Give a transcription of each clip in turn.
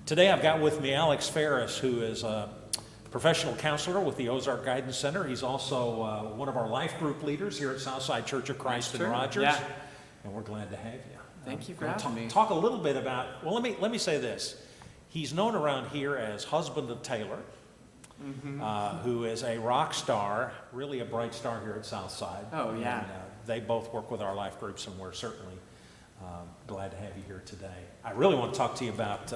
Today I've got with me Alex Farris, who is a professional counselor with the Ozark Guidance Center. He's also one of our life group leaders here at Southside Church of Christ in Rogers. Yeah. And we're glad to have you. Thank you for having me. Talk a little bit about, well, let me say this. He's known around here as husband of Taylor, who is a rock star, really a bright star here at Southside. Oh, yeah. And, they both work with our life groups, and we're certainly glad to have you here today. I really want to talk to you about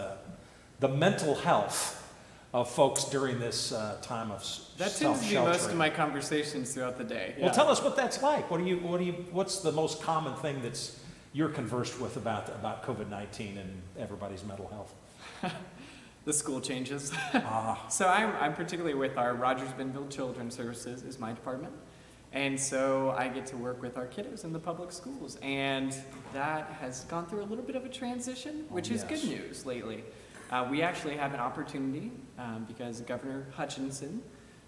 the mental health of folks during this time of That self-sheltering. tends to be most of my conversations throughout the day. Well, tell us what that's like. What's the most common thing that's you're conversed with about COVID-19 and everybody's mental health? The school changes. So I'm particularly with our Rogers Benville Children's Services is my department. And so I get to work with our kiddos in the public schools. And that has gone through a little bit of a transition, which is good news lately. We actually have an opportunity because Governor Hutchinson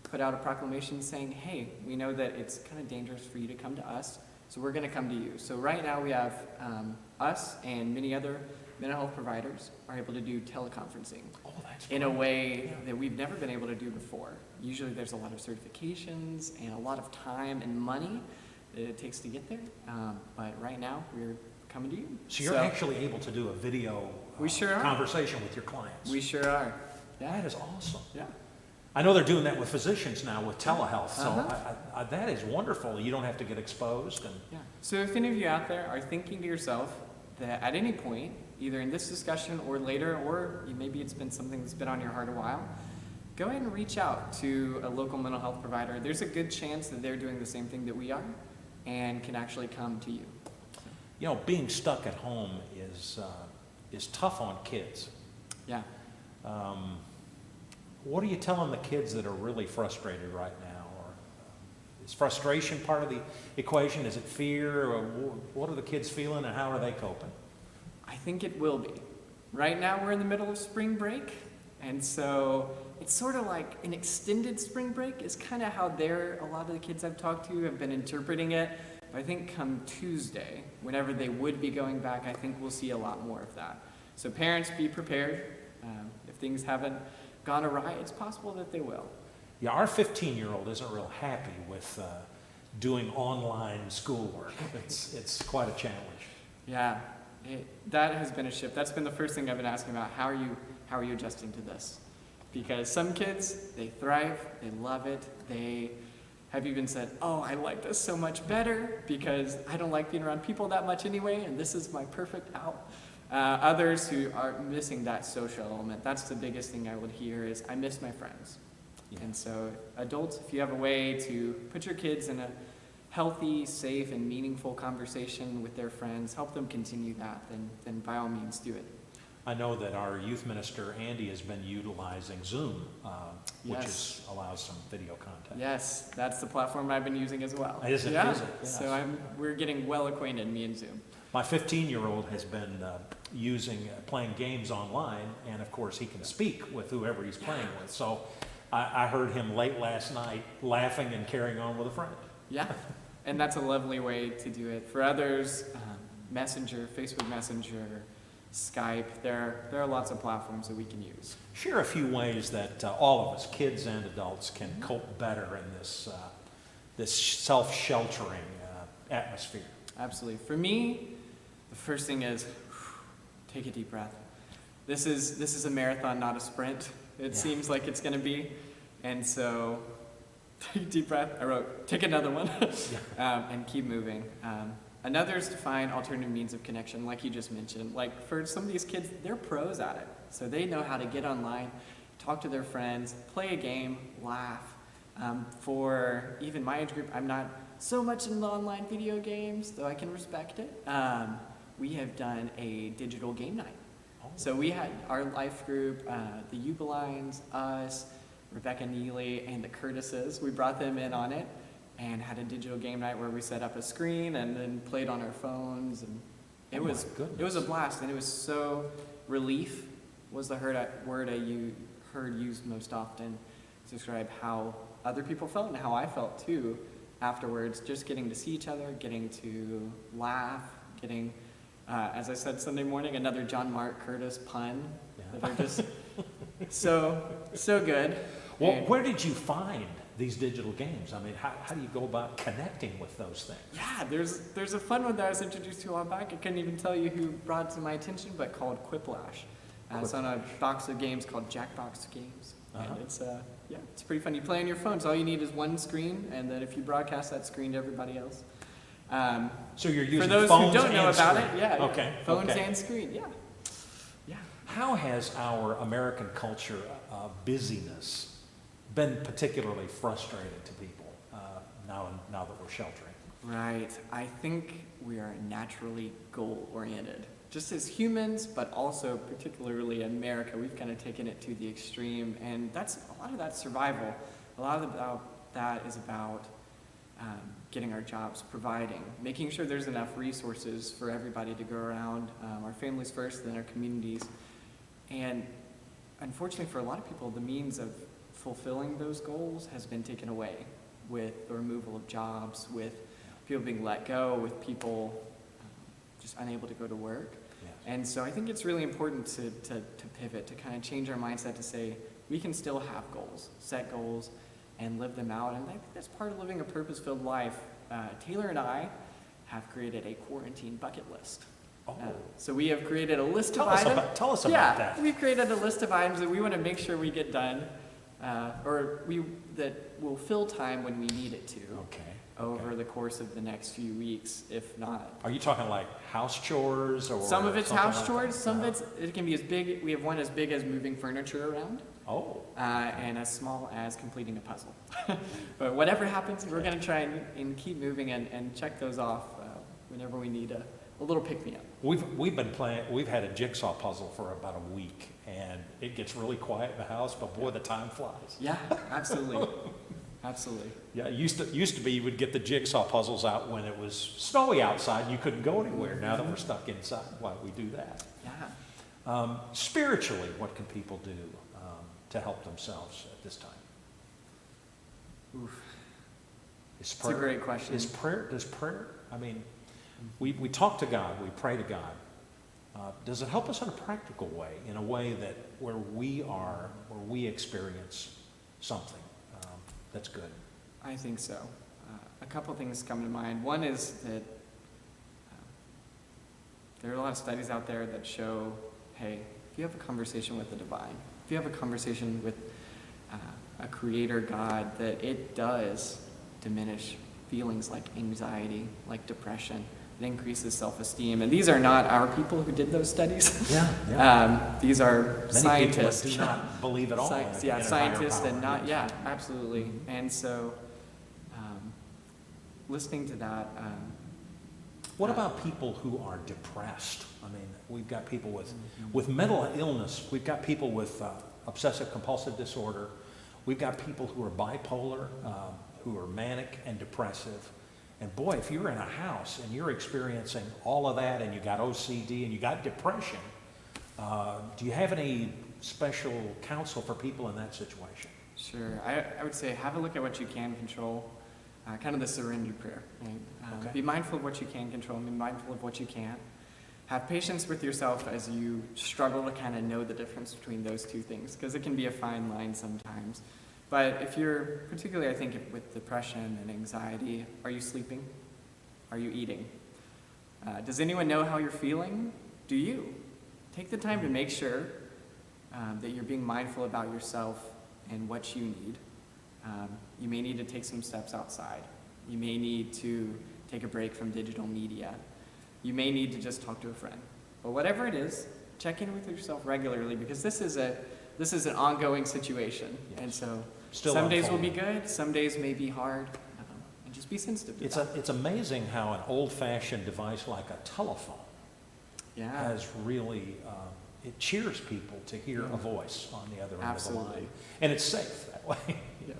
put out a proclamation saying, hey, we know that it's kind of dangerous for you to come to us, so we're going to come to you. So right now we have us and many other mental health providers are able to do teleconferencing in a way that we've never been able to do before. Usually there's a lot of certifications and a lot of time and money that it takes to get there, but right now we're coming to you. So you're actually able to do a video we sure conversation with your clients. We sure are. Yeah. That is awesome. Yeah. I know they're doing that with physicians now with telehealth, so that is wonderful. You don't have to get exposed. And yeah. So if any of you out there are thinking to yourself that at any point, either in this discussion or later, or maybe it's been something that's been on your heart a while, go ahead and reach out to a local mental health provider. There's a good chance that they're doing the same thing that we are and can actually come to you. you know, being stuck at home is tough on kids. Yeah. What are you telling the kids that are really frustrated right now? Or is frustration part of the equation? Is it fear? Or what are the kids feeling, and how are they coping? I think it will be. Right now we're in the middle of spring break, and so it's sort of like an extended spring break is kind of how a lot of the kids I've talked to have been interpreting it. But I think come Tuesday, whenever they would be going back, I think we'll see a lot more of that. So parents, be prepared. If things haven't gone awry, it's possible that they will. Yeah, our 15-year-old isn't real happy with doing online schoolwork. It's quite a challenge. Yeah, that has been a shift. That's been the first thing I've been asking about. How are you adjusting to this? Because some kids, they thrive, they love it, they have even said, oh, I like this so much better because I don't like being around people that much anyway, and this is my perfect out. Others who are missing that social element, that's the biggest thing I would hear is, I miss my friends. Yeah. And so adults, if you have a way to put your kids in a healthy, safe, and meaningful conversation with their friends, help them continue that, then by all means do it. I know that our youth minister, Andy, has been utilizing Zoom, which allows some video contact. Yes, that's the platform I've been using as well. Is it? Yeah. Is it? Yes. So we're getting well acquainted, me and Zoom. My 15-year-old has been playing games online, and of course he can speak with whoever he's playing with. So I heard him late last night laughing and carrying on with a friend. Yeah, and that's a lovely way to do it. For others, Messenger, Facebook Messenger, Skype, there are lots of platforms that we can use. Share a few ways that all of us, kids and adults, can cope better in this self-sheltering atmosphere. Absolutely. For me, the first thing is take a deep breath. This is a marathon, not a sprint. It seems like it's going to be, and so take a deep breath. I wrote, take another one, and keep moving. Another is to find alternative means of connection, like you just mentioned. Like for some of these kids, they're pros at it. So they know how to get online, talk to their friends, play a game, laugh. For even my age group, I'm not so much in the online video games, though I can respect it. We have done a digital game night. So we had our life group, the Ubelines, us, Rebecca Neely, and the Curtises. We brought them in on it and had a digital game night where we set up a screen and then played on our phones, and it was a blast. And it was so relief was the word I heard used most often to describe how other people felt and how I felt too afterwards. Just getting to see each other, getting to laugh, getting, as I said Sunday morning, another John Mark Curtis pun. that are just so good. Well, And- where did you find these digital games? I mean, how do you go about connecting with those things? Yeah, there's a fun one that I was introduced to a while back. I couldn't even tell you who brought it to my attention, but called Quiplash. It's on a box of games called Jackbox Games. And it's pretty fun. You play on your phone, so all you need is one screen, and then if you broadcast that screen to everybody else. So you're using for those phones who don't know and about screen. it, yeah, Okay. phones okay. and screen, yeah. How has our American culture busyness been particularly frustrating to people now that we're sheltering? Right. I think we are naturally goal-oriented. Just as humans, but also particularly in America, we've kind of taken it to the extreme, and a lot of that's survival. A lot of that is about getting our jobs, providing, making sure there's enough resources for everybody to go around, our families first, then our communities. And unfortunately for a lot of people, the means of fulfilling those goals has been taken away with the removal of jobs, with people being let go, with people just unable to go to work. Yes. And so I think it's really important to pivot, to kind of change our mindset to say we can still have goals, set goals, and live them out. And I think that's part of living a purpose-filled life. Taylor and I have created a quarantine bucket list. Oh. So we have created a list Tell of us items. about that. We've created a list of items that we want to make sure we get done, that will fill time when we need it to. Okay. Over the course of the next few weeks, if not. Are you talking like house chores or Some of it's something house like chores, that? some of it can be as big, we have one as big as moving furniture around, Oh. and as small as completing a puzzle. But whatever happens, we're gonna try and keep moving and check those off whenever we need a little pick-me-up. We've had a jigsaw puzzle for about a week, and it gets really quiet in the house, but boy, the time flies. Yeah, absolutely, absolutely. Yeah, it used to be you would get the jigsaw puzzles out when it was snowy outside and you couldn't go anywhere. Now that we're stuck inside, why we do that? Yeah. Spiritually, what can people do to help themselves at this time? Oof. Is It's a great question. Does prayer, I mean, we talk to God, we pray to God. Does it help us in a practical way, in a way that where we experience something that's good? I think so. A couple things come to mind. One is that there are a lot of studies out there that show, hey, if you have a conversation with the divine, if you have a conversation with a creator God, that it does diminish feelings like anxiety, like depression. It increases self-esteem. And these are not our people who did those studies. Yeah. These are Many scientists. people do not believe at all. in a higher Scientists power. and not, yeah, absolutely. And so, listening to that. What about people who are depressed? I mean, we've got people with mental illness. We've got people with obsessive compulsive disorder. We've got people who are bipolar, who are manic and depressive. And boy, if you're in a house and you're experiencing all of that and you got OCD and you got depression, do you have any special counsel for people in that situation? Sure. I would say have a look at what you can control, kind of the surrender prayer. Right? Okay. Be mindful of what you can control, be mindful of what you can't. Have patience with yourself as you struggle to kind of know the difference between those two things, because it can be a fine line sometimes. But if you're, particularly I think with depression and anxiety, are you sleeping? Are you eating? Does anyone know how you're feeling? Do you? Take the time to make sure that you're being mindful about yourself and what you need. You may need to take some steps outside. You may need to take a break from digital media. You may need to just talk to a friend. But whatever it is, check in with yourself regularly, because this is an ongoing situation. Yes. And so Still some days will be unfolding. good, some days may be hard, and just be sensitive to that. It's amazing how an old-fashioned device like a telephone Yeah, has really, it cheers people to hear a voice on the other end of the Absolutely. line. And it's safe that way. yeah.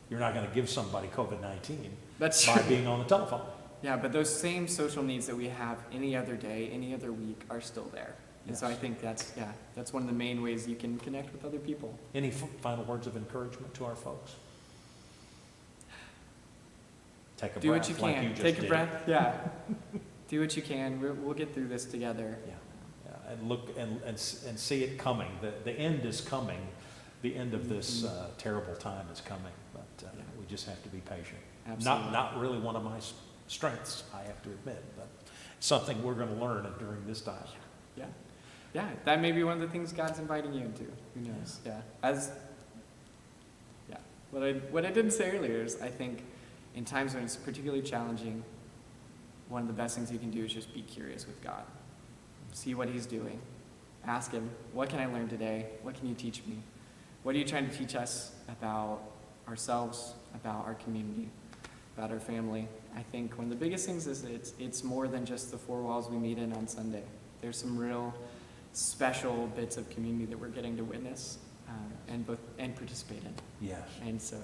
You're not going to give somebody COVID-19 That's by true. being on the telephone. Yeah, but those same social needs that we have any other day, any other week, are still there. And so I Yes. think that's one of the main ways you can connect with other people. Any final words of encouragement to our folks? Take a Do breath what you like can. just Take a did. breath. Yeah. Do what you can. We'll get through this together. Yeah. Yeah. and look and see it coming. The end is coming. The end of this terrible time is coming. But we just have to be patient. Absolutely. Not really one of my strengths, I have to admit, but something we're going to learn during this time. Yeah. Yeah, that may be one of the things God's inviting you into. Who knows? Yeah. What I didn't say earlier is I think in times when it's particularly challenging, one of the best things you can do is just be curious with God. See what he's doing. Ask him, what can I learn today? What can you teach me? What are you trying to teach us about ourselves, about our community, about our family? I think one of the biggest things is that it's more than just the four walls we meet in on Sunday. There's some real special bits of community that we're getting to witness and participate in. Yes. And so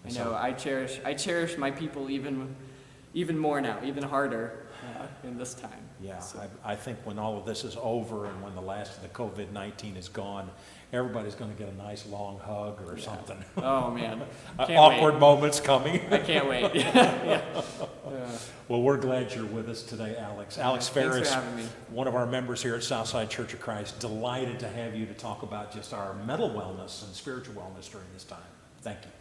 I know I cherish my people even more now, even harder in this time. Yeah, So, I think when all of this is over and when the last of the COVID-19 is gone, everybody's going to get a nice long hug or something. oh man, can't Awkward wait. moments coming. I can't wait. yeah. Well, we're glad you're with us today, Alex. Alex Farris, Thanks for having me. one of our members here at Southside Church of Christ. Delighted to have you to talk about just our mental wellness and spiritual wellness during this time. Thank you.